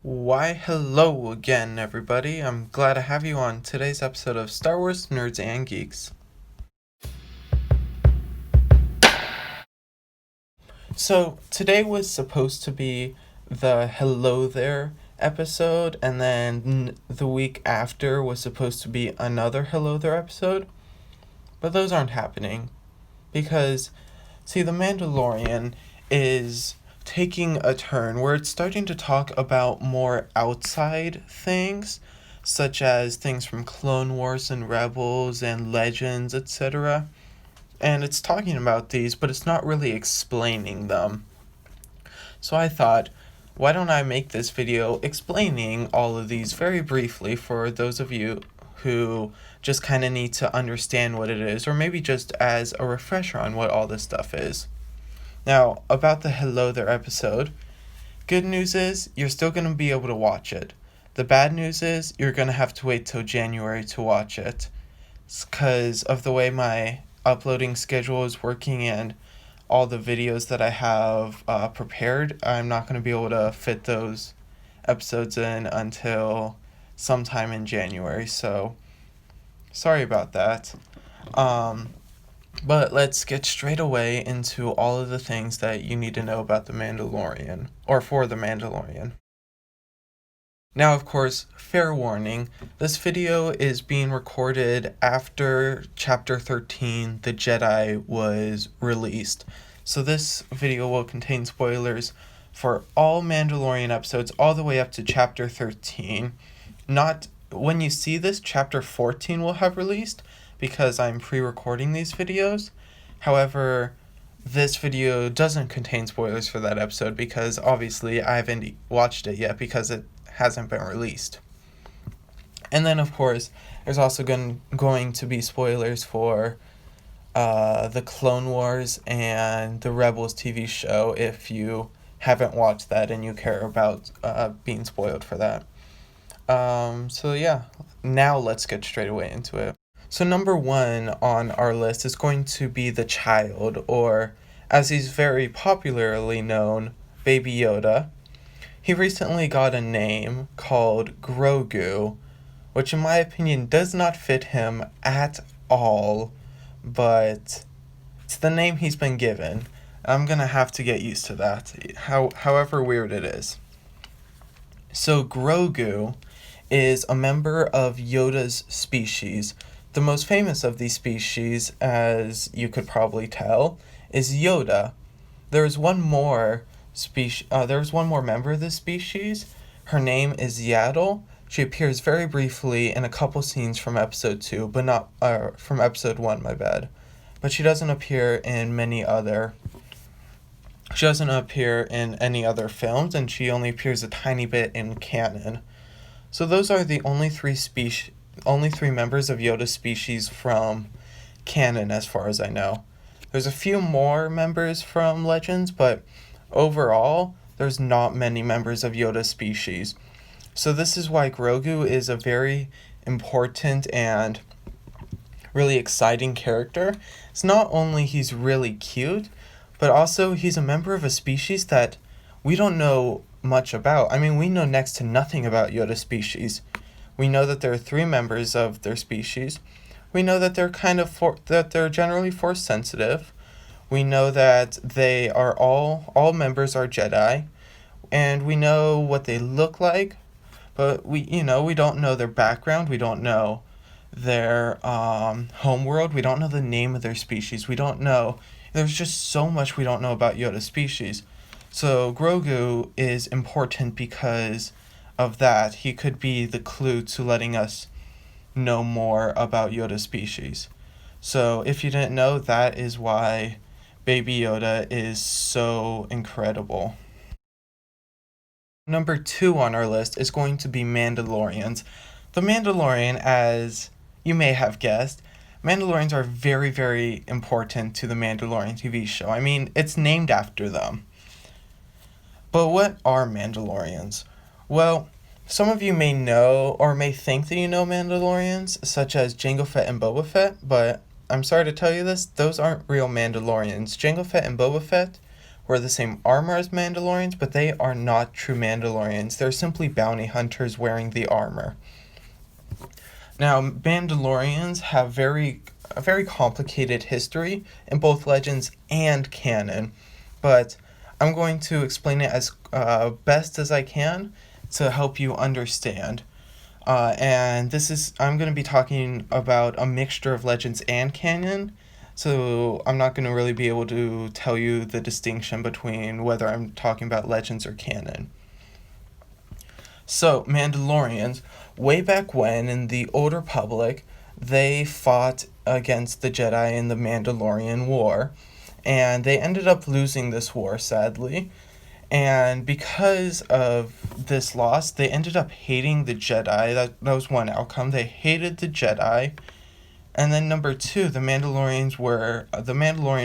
Why, hello again, everybody. I'm glad to have you on today's episode of Star Wars Nerds and Geeks. So, today was supposed to be the Hello There episode, and then the week after was supposed to be another Hello There episode, but those aren't happening because, see, The Mandalorian is taking a turn where it's starting to talk about more outside things, such as things from Clone Wars and Rebels and Legends, etc. And it's talking about these, but it's not really explaining them. So I thought, why don't I make this video explaining all of these very briefly for those of you who just kind of need to understand what it is, or maybe just as a refresher on what all this stuff is. Now, about the Hello There episode, good news is you're still going to be able to watch it. The bad news is you're going to have to wait till January to watch it. It's because of the way my uploading schedule is working and all the videos that I have prepared. I'm not going to be able to fit those episodes in until sometime in January, so sorry about that. But let's get straight away into all of the things that you need to know about The Mandalorian, or for The Mandalorian. Now, of course, fair warning, this video is being recorded after Chapter 13, The Jedi, was released. So this video will contain spoilers for all Mandalorian episodes all the way up to Chapter 13. Not when you see this, Chapter 14 will have released, because I'm pre-recording these videos. However, this video doesn't contain spoilers for that episode because obviously I haven't watched it yet because it hasn't been released. And then, of course, there's also going to be spoilers for the Clone Wars and the Rebels TV show if you haven't watched that and you care about being spoiled for that. So yeah, now let's get straight away into it. So number one on our list is going to be the child, or as he's very popularly known, Baby Yoda. He recently got a name called Grogu, which in my opinion does not fit him at all, but it's the name he's been given. I'm gonna have to get used to that, however weird it is. So Grogu is a member of Yoda's species. The most famous of these species, as you could probably tell, is Yoda. There's one more member of this species. Her name is Yaddle. She appears very briefly in a couple scenes from episode 2, but not from episode 1, my bad. But she doesn't appear in any other films, and she only appears a tiny bit in canon. So those are the only three members of Yoda's species from canon as far as I know. There's a few more members from Legends, but overall, there's not many members of Yoda's species. So this is why Grogu is a very important and really exciting character. It's not only he's really cute, but also he's a member of a species that we don't know much about. I mean, we know next to nothing about Yoda's species. We know that there are 3 members of their species. We know that they're generally force sensitive. We know that they are all members are Jedi, and we know what they look like, but we don't know their background. We don't know their homeworld. We don't know the name of their species. We don't know. There's just so much we don't know about Yoda's species. So Grogu is important because of that. He could be the clue to letting us know more about Yoda's species. So if you didn't know, that is why Baby Yoda is so incredible. Number 2 on our list is going to be Mandalorians. The Mandalorian, as you may have guessed, Mandalorians are very, very important to the Mandalorian TV show. I mean, it's named after them. But what are Mandalorians? Well, some of you may know or may think that you know Mandalorians, such as Jango Fett and Boba Fett, but I'm sorry to tell you this, those aren't real Mandalorians. Jango Fett and Boba Fett wear the same armor as Mandalorians, but they are not true Mandalorians. They're simply bounty hunters wearing the armor. Now, Mandalorians have a very complicated history in both legends and canon, but I'm going to explain it as best as I can to help you understand. And I'm going to be talking about a mixture of legends and canon, so I'm not going to really be able to tell you the distinction between whether I'm talking about legends or canon. So, Mandalorians, way back when in the Old Republic, they fought against the Jedi in the Mandalorian War, and they ended up losing this war, sadly. And because of this loss, they ended up hating the Jedi. That was one outcome. They hated the Jedi. And then number two, the Mandalorian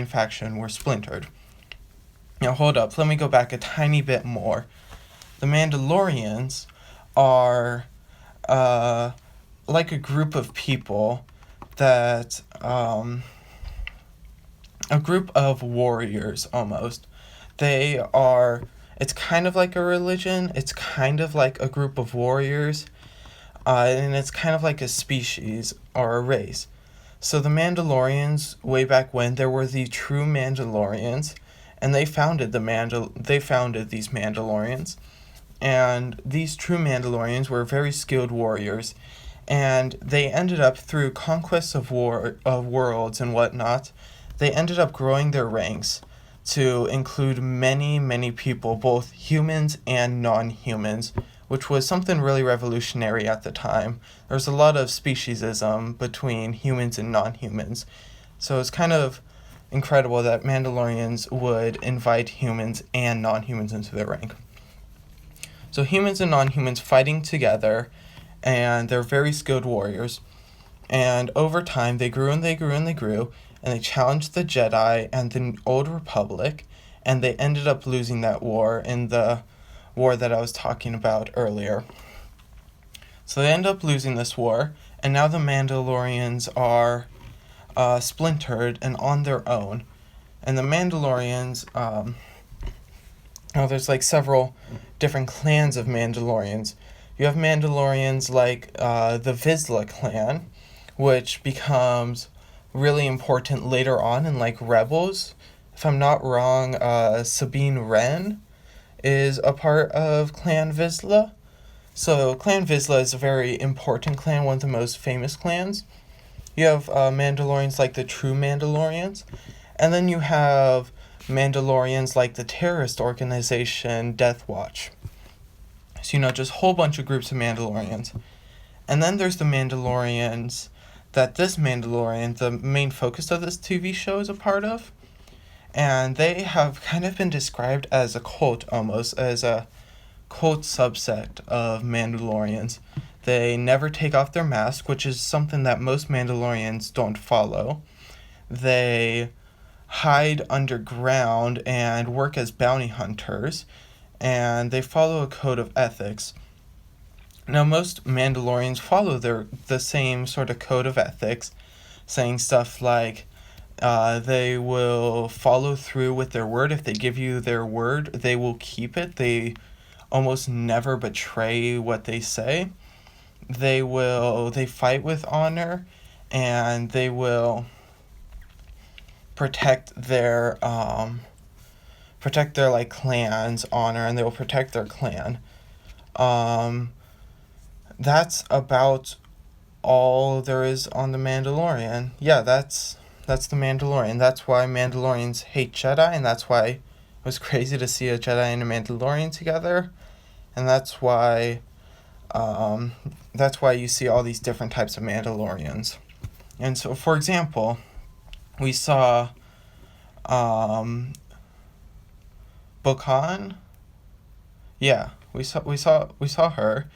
faction were splintered. Now hold up, let me go back a tiny bit more. The Mandalorians are like a group of people that, a group of warriors almost. It's kind of like a religion, it's kind of like a group of warriors, and it's kind of like a species or a race. So the Mandalorians, way back when, there were the true Mandalorians, and they founded these Mandalorians. And these true Mandalorians were very skilled warriors, and they ended up, through conquests of worlds and whatnot, they ended up growing their ranks to include many, many people, both humans and non-humans, which was something really revolutionary at the time. There was a lot of speciesism between humans and non-humans, so it's kind of incredible that Mandalorians would invite humans and non-humans into their rank. So humans and non-humans fighting together, and they're very skilled warriors, and over time they grew and they grew and they grew, and they challenged the Jedi and the Old Republic, and they ended up losing that war in the war that I was talking about earlier. So they end up losing this war, and now the Mandalorians are splintered and on their own. And the Mandalorians, there's like several different clans of Mandalorians. You have Mandalorians like the Vizsla clan, which becomes really important later on in like Rebels. If I'm not wrong, Sabine Wren is a part of Clan Vizsla. So Clan Vizsla is a very important clan, one of the most famous clans. You have Mandalorians like the true Mandalorians, and then you have Mandalorians like the terrorist organization Death Watch. So, just a whole bunch of groups of Mandalorians. And then there's the Mandalorians that this Mandalorian, the main focus of this TV show, is a part of. And they have kind of been described as a cult, almost, as a cult subsect of Mandalorians. They never take off their mask, which is something that most Mandalorians don't follow. They hide underground and work as bounty hunters, and they follow a code of ethics. Now, most Mandalorians follow the same sort of code of ethics, saying stuff like, they will follow through with their word. If they give you their word, they will keep it. They almost never betray what they say. They fight with honor, and they will protect their like clan's honor, and they will protect their clan. That's about all there is on the Mandalorian. Yeah, that's the Mandalorian. That's why Mandalorians hate Jedi, and that's why it was crazy to see a Jedi and a Mandalorian together. And that's why you see all these different types of Mandalorians. And so, for example, we saw Bo-Katan. Yeah, we saw her,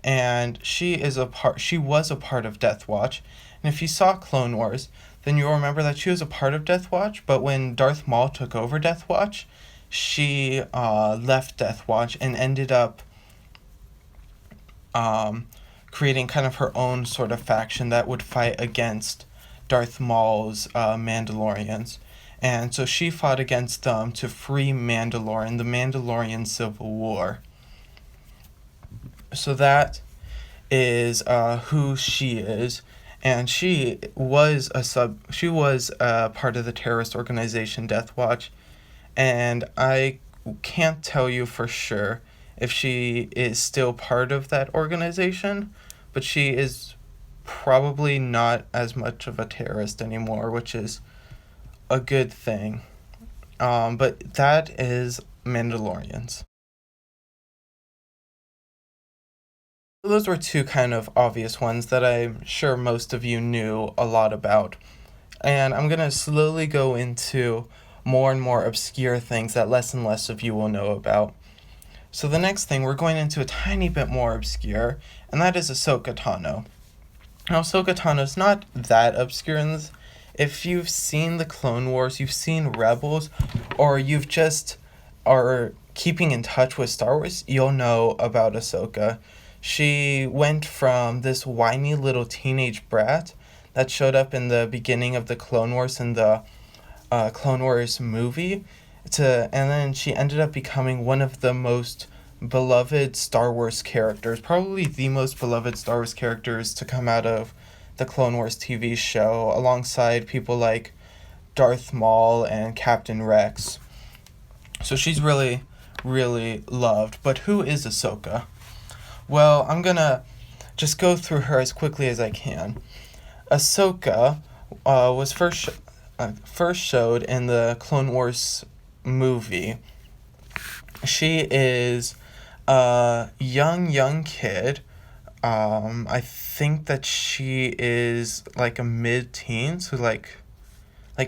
and she was a part of Death Watch. And if you saw Clone Wars, then you'll remember that she was a part of Death Watch, but when Darth Maul took over Death Watch, she left Death Watch and ended up creating kind of her own sort of faction that would fight against Darth Maul's Mandalorians. And so she fought against them to free Mandalore in the Mandalorian Civil War. So that is who she is. And she was a part of the terrorist organization Death Watch. And I can't tell you for sure if she is still part of that organization, but she is probably not as much of a terrorist anymore, which is a good thing. But that is Mandalorians. Those were two kind of obvious ones that I'm sure most of you knew a lot about. And I'm going to slowly go into more and more obscure things that less and less of you will know about. So the next thing, we're going into a tiny bit more obscure, and that is Ahsoka Tano. Now, Ahsoka Tano is not that obscure in this. If you've seen the Clone Wars, you've seen Rebels, or you've just are keeping in touch with Star Wars, you'll know about Ahsoka. She went from this whiny little teenage brat that showed up in the beginning of the Clone Wars in the Clone Wars movie, and then she ended up becoming one of the most beloved Star Wars characters, probably the most beloved Star Wars characters to come out of the Clone Wars TV show, alongside people like Darth Maul and Captain Rex. So she's really, really loved. But who is Ahsoka? Well, I'm gonna just go through her as quickly as I can. Ahsoka was first showed in the Clone Wars movie. She is a young kid. I think that she is like a mid-teen, so like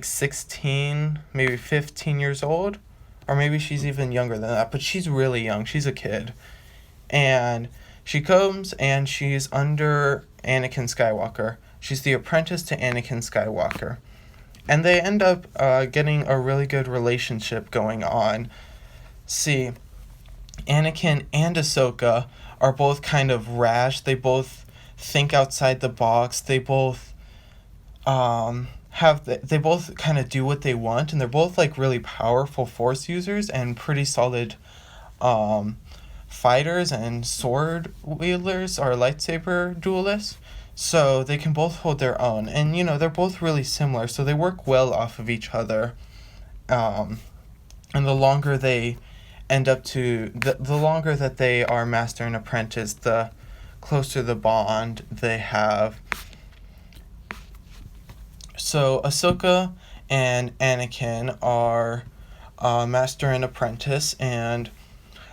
16, maybe 15 years old, or maybe she's even younger than that, but she's really young. She's a kid. And she comes and she's under Anakin Skywalker. She's the apprentice to Anakin Skywalker. And they end up getting a really good relationship going on. See, Anakin and Ahsoka are both kind of rash. They both think outside the box. They both they both kind of do what they want, and they're both like really powerful Force users and pretty solid fighters and sword wielders or lightsaber duelists. So they can both hold their own, and they're both really similar, so they work well off of each other. And the longer they end up to the longer that they are master and apprentice, the closer the bond they have. So Ahsoka and Anakin are master and apprentice, and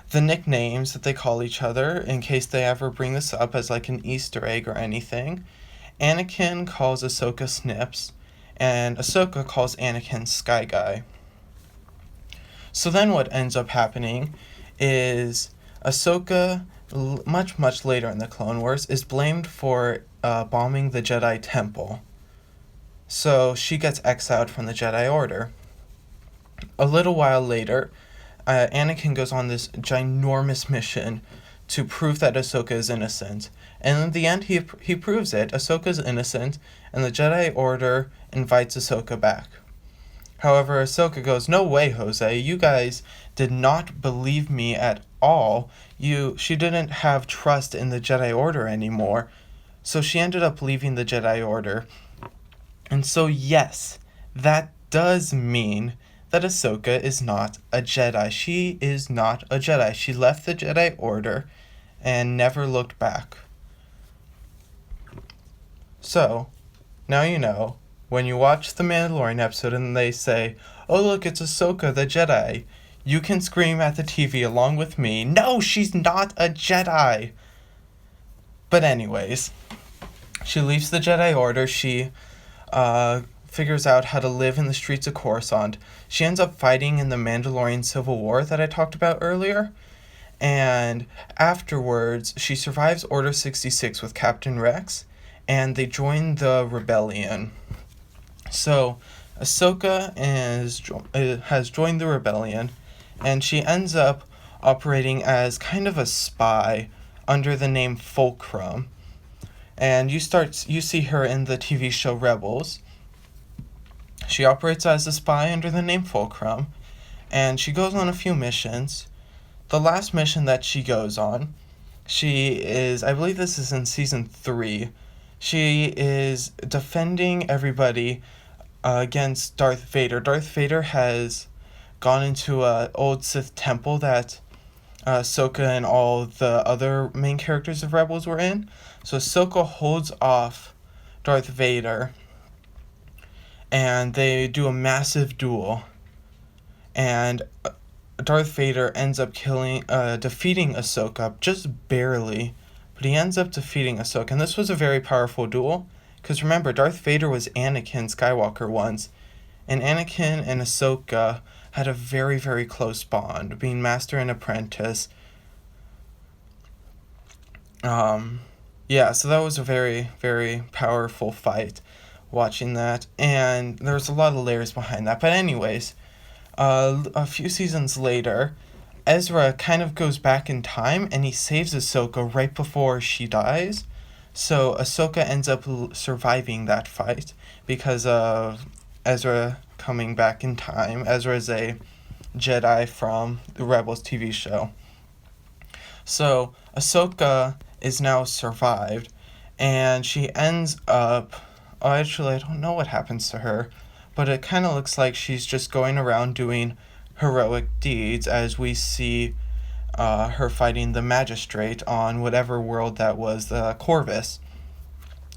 the nicknames that they call each other, in case they ever bring this up as like an Easter egg or anything, Anakin calls Ahsoka Snips, and Ahsoka calls Anakin Sky Guy. So then what ends up happening is Ahsoka, much later in the Clone Wars, is blamed for bombing the Jedi Temple. So she gets exiled from the Jedi Order. A little while later, Anakin goes on this ginormous mission to prove that Ahsoka is innocent. And in the end, he proves it. Ahsoka's innocent, and the Jedi Order invites Ahsoka back. However, Ahsoka goes, "No way, Jose. You guys did not believe me at all. She didn't have trust in the Jedi Order anymore." So she ended up leaving the Jedi Order. And so, yes, that does mean that Ahsoka is not a Jedi. She is not a Jedi. She left the Jedi Order and never looked back. So, now you know, when you watch the Mandalorian episode and they say, "Oh look, it's Ahsoka, the Jedi," you can scream at the TV along with me, "No, she's not a Jedi!" But anyways, she leaves the Jedi Order. She figures out how to live in the streets of Coruscant. She ends up fighting in the Mandalorian Civil War that I talked about earlier. And afterwards, she survives Order 66 with Captain Rex, and they join the rebellion. So, Ahsoka has joined the rebellion, and she ends up operating as kind of a spy under the name Fulcrum. And you see her in the TV show Rebels. She operates as a spy under the name Fulcrum, and she goes on a few missions. The last mission that she goes on, I believe this is in season 3, she is defending everybody against Darth Vader. Darth Vader has gone into an old Sith temple that Ahsoka and all the other main characters of Rebels were in. So Ahsoka holds off Darth Vader, and they do a massive duel. And Darth Vader ends up defeating Ahsoka, just barely, but he ends up defeating Ahsoka. And this was a very powerful duel, because remember, Darth Vader was Anakin Skywalker once, and Anakin and Ahsoka had a very, very close bond, being master and apprentice. So that was a very, very powerful fight, watching that, and there's a lot of layers behind that. But anyways, a few seasons later, Ezra kind of goes back in time, and he saves Ahsoka right before she dies. So Ahsoka ends up surviving that fight because of Ezra coming back in time. Ezra is a Jedi from the Rebels TV show. So Ahsoka is now survived, and she ends up... Oh, actually, I don't know what happens to her, but it kind of looks like she's just going around doing heroic deeds, as we see her fighting the Magistrate on whatever world that was, the Corvus.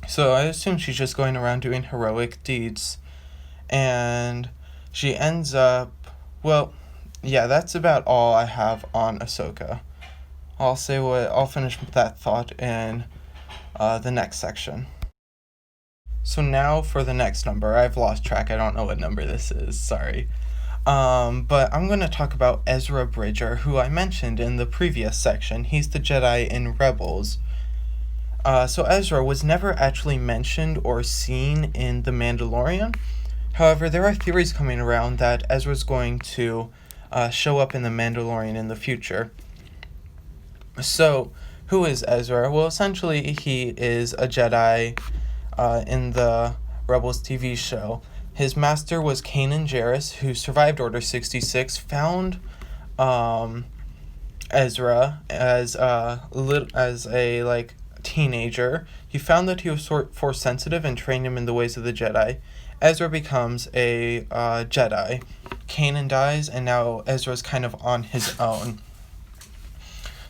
So I assume she's just going around doing heroic deeds, and she ends up... Well, yeah, that's about all I have on Ahsoka. I'll finish that thought in the next section. So now for the next number. I've lost track. I don't know what number this is. Sorry. But I'm going to talk about Ezra Bridger, who I mentioned in the previous section. He's the Jedi in Rebels. So Ezra was never actually mentioned or seen in The Mandalorian. However, there are theories coming around that Ezra's going to show up in The Mandalorian in the future. So, who is Ezra? Well, essentially, he is a Jedi in the Rebels TV show. His master was Kanan Jarrus, who survived Order 66, found Ezra as a teenager. He found that he was force sensitive and trained him in the ways of the Jedi. Ezra becomes a Jedi. Kanan dies, and now Ezra's kind of on his own.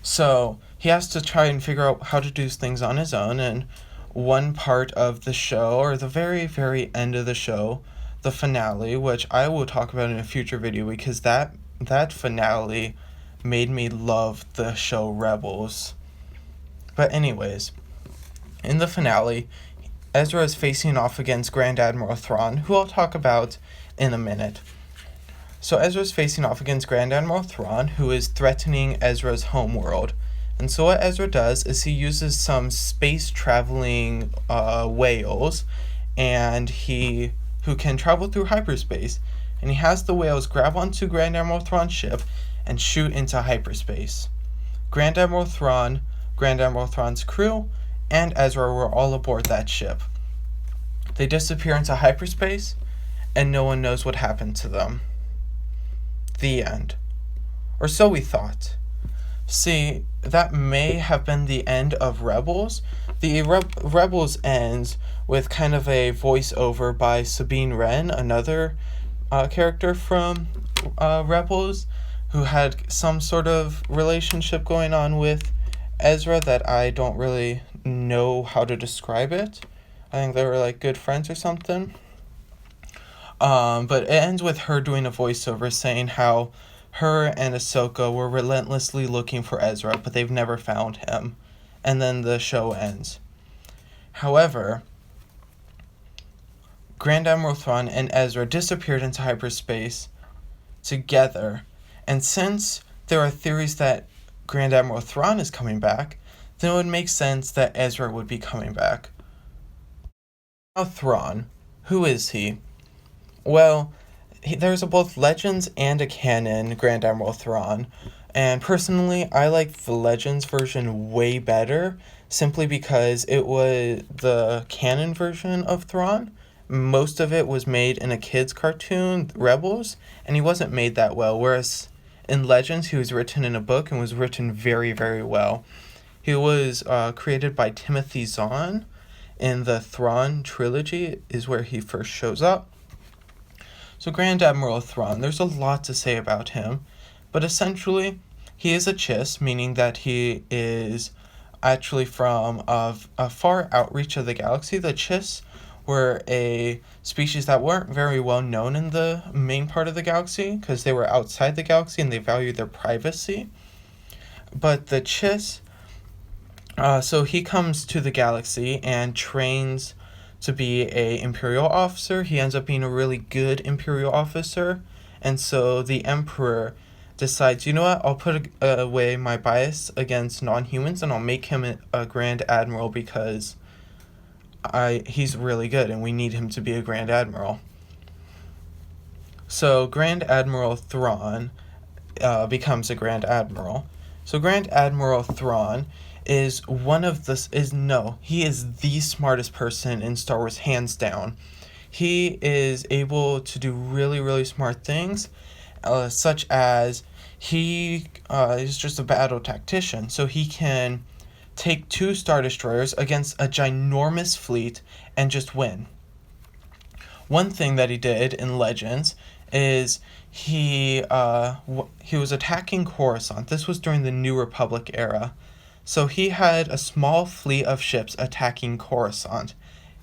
So he has to try and figure out how to do things on his own, and one part of the show, or the very, very end of the show, the finale, which I will talk about in a future video, because that finale made me love the show Rebels. But anyways, in the finale, Ezra is facing off against Grand Admiral Thrawn, who I'll talk about in a minute. So Ezra's facing off against Grand Admiral Thrawn, who is threatening Ezra's homeworld. And so what Ezra does is he uses some space-traveling whales, and who can travel through hyperspace. And he has the whales grab onto Grand Admiral Thrawn's ship and shoot into hyperspace. Grand Admiral Thrawn, Grand Admiral Thrawn's crew, and Ezra were all aboard that ship. They disappear into hyperspace, and no one knows what happened to them. The end. Or so we thought. See, that may have been the end of Rebels. The Rebels ends with kind of a voiceover by Sabine Wren, another character from Rebels, who had some sort of relationship going on with Ezra that I don't really know how to describe it. I think they were like good friends or something. But it ends with her doing a voiceover saying how her and Ahsoka were relentlessly looking for Ezra, but they've never found him. And then the show ends. However, Grand Admiral Thrawn and Ezra disappeared into hyperspace together. And since there are theories that Grand Admiral Thrawn is coming back, then it would make sense that Ezra would be coming back. Now Thrawn, who is he? Well, there's both Legends and a canon Grand Admiral Thrawn, and personally I like the Legends version way better, simply because it was the canon version of Thrawn, most of it was made in a kid's cartoon, Rebels, and he wasn't made that well, whereas in Legends, he was written in a book and was written very, very well. He was created by Timothy Zahn in the Thrawn trilogy is where he first shows up. So Grand Admiral Thrawn, there's a lot to say about him, but essentially he is a Chiss, meaning that he is actually from a far outreach of the galaxy. The Chiss were a species that weren't very well known in the main part of the galaxy because they were outside the galaxy and they valued their privacy. But the Chiss, so he comes to the galaxy and trains to be a Imperial officer. He ends up being a really good Imperial officer, and so the Emperor decides, you know what, I'll put away my bias against non-humans and I'll make him a Grand Admiral because he's really good and we need him to be a Grand Admiral. So Grand Admiral Thrawn becomes a Grand Admiral. So Grand Admiral Thrawn is he is the smartest person in Star Wars, hands down. He is able to do really, really smart things, such as he is just a battle tactician. So he can take 2 Star Destroyers against a ginormous fleet and just win. One thing that he did in Legends is he was attacking Coruscant. This was during the New Republic era. So he had a small fleet of ships attacking Coruscant,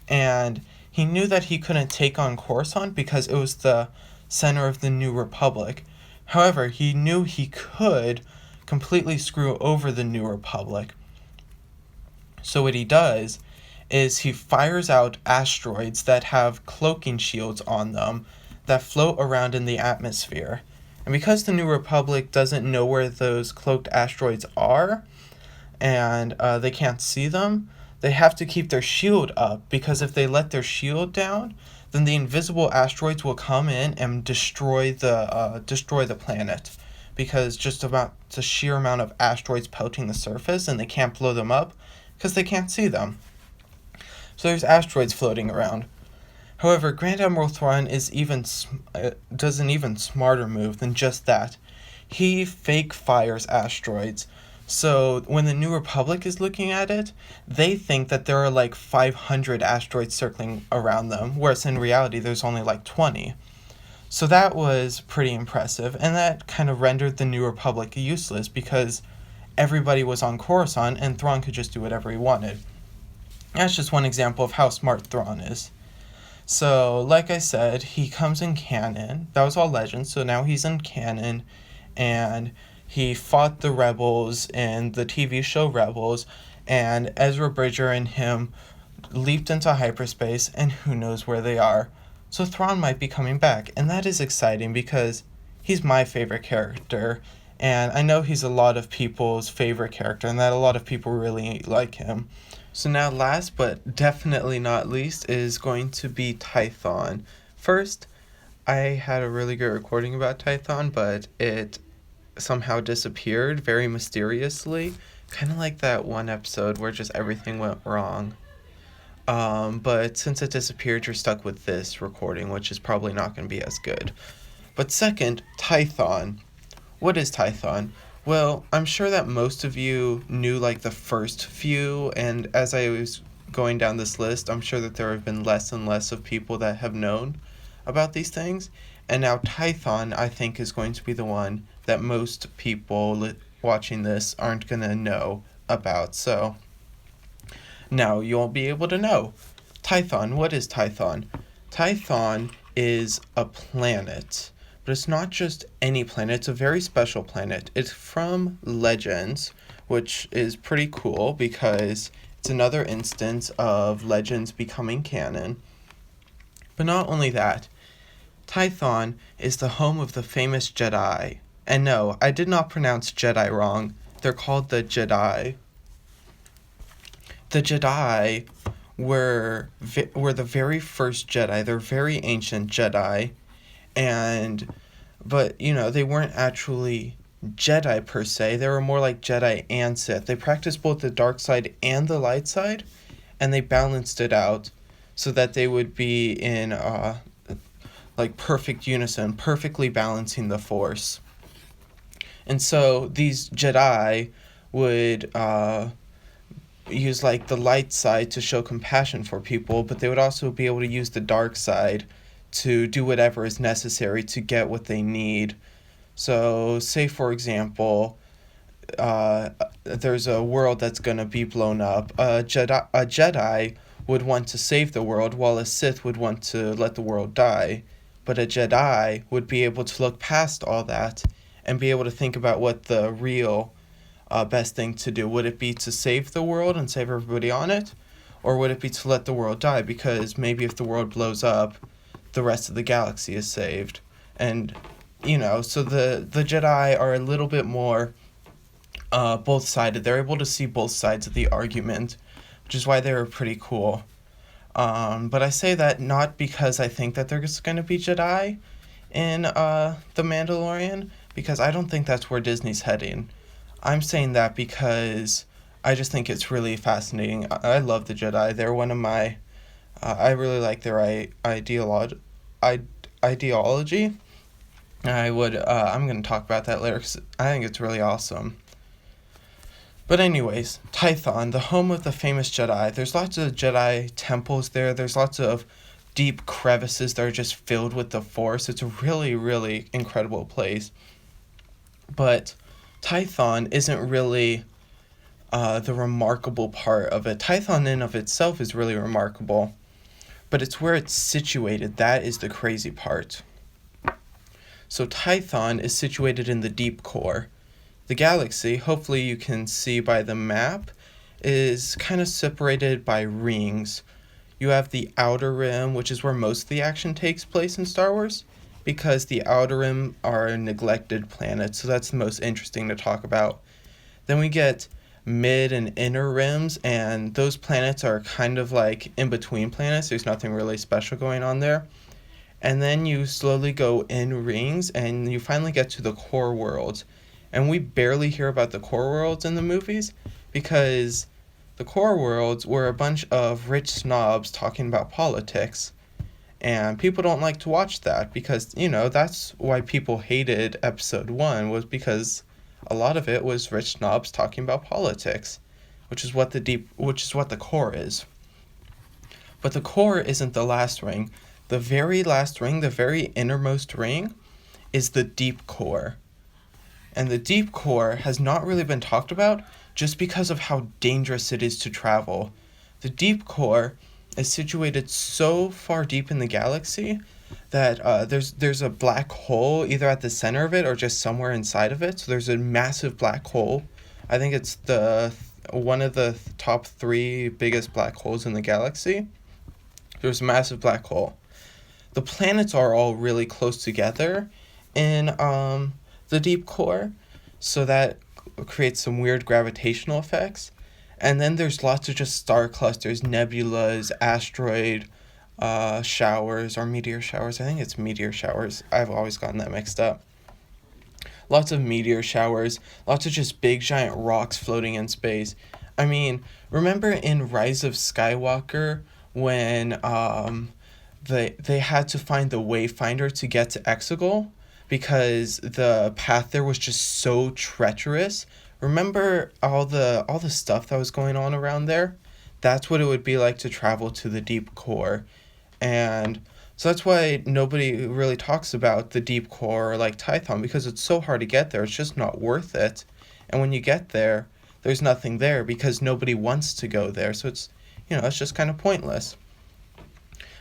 and he knew that he couldn't take on Coruscant because it was the center of the New Republic. However, he knew he could completely screw over the New Republic. So what he does is he fires out asteroids that have cloaking shields on them that float around in the atmosphere. And because the New Republic doesn't know where those cloaked asteroids are, and they can't see them, they have to keep their shield up, because if they let their shield down, then the invisible asteroids will come in and destroy the planet, because just about the sheer amount of asteroids pelting the surface, and they can't blow them up because they can't see them. So there's asteroids floating around. However, Grand Admiral Thrawn does an even smarter move than just that. He fake fires asteroids. So when the New Republic is looking at it, they think that there are like 500 asteroids circling around them, whereas in reality there's only like 20. So that was pretty impressive, and that kind of rendered the New Republic useless because everybody was on Coruscant and Thrawn could just do whatever he wanted. That's just one example of how smart Thrawn is. So, like I said, he comes in canon. That was all Legends, so now he's in canon, and he fought the rebels in the TV show Rebels, and Ezra Bridger and him leaped into hyperspace, and who knows where they are. So Thrawn might be coming back, and that is exciting because he's my favorite character, and I know he's a lot of people's favorite character, and that a lot of people really like him. So now last but definitely not least is going to be Tython. First, I had a really good recording about Tython, but it somehow disappeared very mysteriously, kind of like that one episode where just everything went wrong. But since it disappeared, you're stuck with this recording, which is probably not going to be as good. But second, Tython. What is Tython? Well, I'm sure that most of you knew like the first few, and as I was going down this list, I'm sure that there have been less and less of people that have known about these things. And now Tython, I think, is going to be the one that most people watching this aren't going to know about. So now you won't be able to know. Tython, what is Tython? Tython is a planet. But it's not just any planet, it's a very special planet. It's from Legends, which is pretty cool because it's another instance of Legends becoming canon. But not only that, Tython is the home of the famous Jedi. And no, I did not pronounce Jedi wrong. They're called the Jedi. The Jedi were the very first Jedi. They're very ancient Jedi. But they weren't actually Jedi per se. They were more like Jedi and Sith. They practiced both the dark side and the light side, and they balanced it out so that they would be in like perfect unison, perfectly balancing the Force. And so these Jedi would use like the light side to show compassion for people, but they would also be able to use the dark side to do whatever is necessary to get what they need. So say for example, there's a world that's going to be blown up. A Jedi would want to save the world, while a Sith would want to let the world die. But a Jedi would be able to look past all that and be able to think about what the real best thing to do. Would it be to save the world and save everybody on it? Or would it be to let the world die? Because maybe if the world blows up, the rest of the galaxy is saved. And, so the Jedi are a little bit more both-sided. They're able to see both sides of the argument, which is why they're pretty cool. But I say that not because I think that there's going to be Jedi in The Mandalorian, because I don't think that's where Disney's heading. I'm saying that because I just think it's really fascinating. I love the Jedi. They're one of my... I really like their ideology. I'm going to talk about that later because I think it's really awesome. But anyways, Tython, the home of the famous Jedi. There's lots of Jedi temples there. There's lots of deep crevices that are just filled with the Force. It's a really, really incredible place. But Tython isn't really the remarkable part of it. Tython in of itself is really remarkable, but it's where it's situated. That is the crazy part. So Tython is situated in the deep core. The galaxy, hopefully you can see by the map, is kind of separated by rings. You have the Outer Rim, which is where most of the action takes place in Star Wars, because the Outer Rim are neglected planets, so that's the most interesting to talk about. Then we get Mid and Inner Rims, and those planets are kind of like in-between planets. There's nothing really special going on there. And then you slowly go in rings, and you finally get to the core worlds. And we barely hear about the core worlds in the movies, because the core worlds were a bunch of rich snobs talking about politics. And people don't like to watch that because, that's why people hated episode 1, was because a lot of it was rich snobs talking about politics, which is what the core is. But the core isn't the last ring. The very last ring, the very innermost ring, is the deep core. And the deep core has not really been talked about just because of how dangerous it is to travel. The deep core is situated so far deep in the galaxy that there's a black hole either at the center of it or just somewhere inside of it. So there's a massive black hole. I think it's one of the top 3 biggest black holes in the galaxy. There's a massive black hole. The planets are all really close together in the deep core, so that creates some weird gravitational effects. And then there's lots of just star clusters, nebulas, asteroid showers, or meteor showers. I think it's meteor showers. I've always gotten that mixed up. Lots of meteor showers, lots of just big giant rocks floating in space. I mean, remember in Rise of Skywalker when they had to find the Wayfinder to get to Exegol because the path there was just so treacherous? Remember all the stuff that was going on around there? That's what it would be like to travel to the deep core. And so that's why nobody really talks about the deep core or like Tython, because it's so hard to get there. It's just not worth it. And when you get there, there's nothing there because nobody wants to go there. So it's just kind of pointless.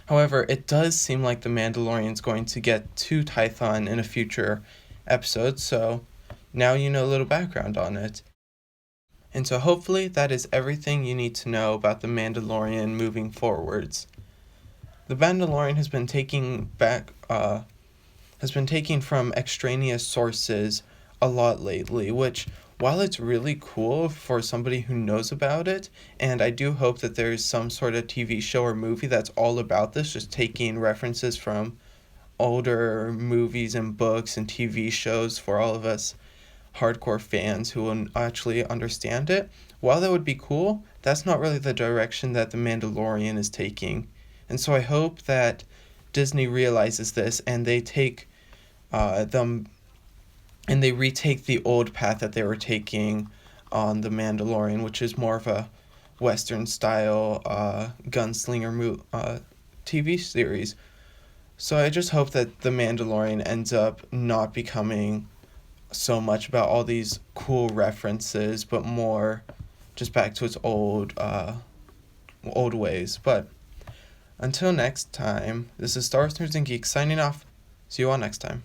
However, it does seem like the Mandalorian's going to get to Tython in a future episode, so now you know a little background on it. And so hopefully that is everything you need to know about the Mandalorian moving forwards. The Mandalorian has been taking from extraneous sources a lot lately, which, while it's really cool for somebody who knows about it, and I do hope that there's some sort of TV show or movie that's all about this, just taking references from older movies and books and TV shows for all of us hardcore fans who will actually understand it. While that would be cool, that's not really the direction that The Mandalorian is taking. And so I hope that Disney realizes this and they take them and they retake the old path that they were taking on The Mandalorian, which is more of a Western style gunslinger TV series. So I just hope that The Mandalorian ends up not becoming so much about all these cool references, but more just back to its old ways. But until next time, this is Star Wars Nerds and Geeks signing off. See you all next time.